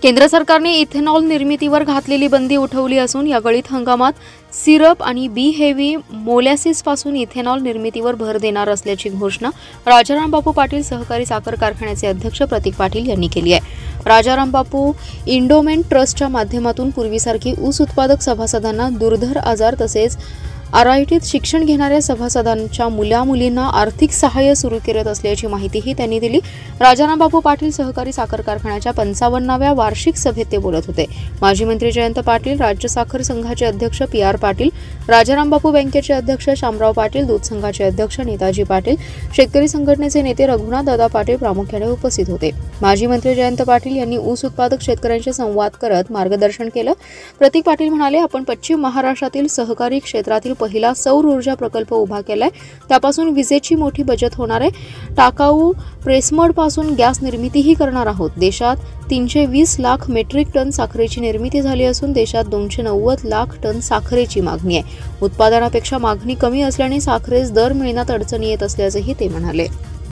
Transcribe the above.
केंद्र सरकारने इथेनॉल निर्मितीवर घातलेली बंदी उठवली असून या गळीत हंगामात सिरप आणि बी हेवी मोलॅसिसपासून इथेनॉल निर्मितीवर भर देणार असल्याची घोषणा राजाराम बापू पाटील सहकारी साखर कारखान्याचे अध्यक्ष प्रतीक पाटील यांनी केली आहे। राजाराम बापू इंडोमेंट ट्रस्टच्या माध्यमातून पूर्वीसारखी ऊस उत्पादक सभासदांना दुर्धर आजार तसेच आरआयटीत शिक्षण घेणाऱ्या सभासदांच्या मुलामुलींना आर्थिक सहाय्य सुरू करत असल्याची माहितीही त्यांनी दिली। राजाराम बापू पाटील सहकारी साखर कारखान्याच्या 55व्या वार्षिक सभेत ते बोलत होते। माजी मंत्री जयंत पाटील, राज्य साखर संघाचे अध्यक्ष PR पाटील, राजाराम बापू बँकेचे अध्यक्ष शामराव पाटील, दूध संघाचे अध्यक्ष नेताजी पाटील, शेतकरी संघटनेचे नेते रघुनाथ दादा पाटील प्रामुख्याने उपस्थित होते। माजी मंत्री जयंत पाटील यांनी ऊस उत्पादक शेतकऱ्यांशी संवाद करत मार्गदर्शन केलं। प्रतीक पाटील म्हणाले, आपण पश्चिम महाराष्ट्रातील सहकारी क्षेत्रातील पहिला सौर ऊर्जा प्रकल्प उभा केलाय, त्यापासून विजेची मोठी बचत होणार आहे। टाकाऊ प्रेसमड पासून गॅस निर्मितीही करणार आहोत। देशात 320 लाख मेट्रिक टन साखरेची निर्मिती झाली असून देशात 290 लाख टन साखरेची मागणी आहे। उत्पादनापेक्षा मागणी कमी असल्याने साखरेस दर मिळण्यात अडचणी येत असल्याचंही ते म्हणाले।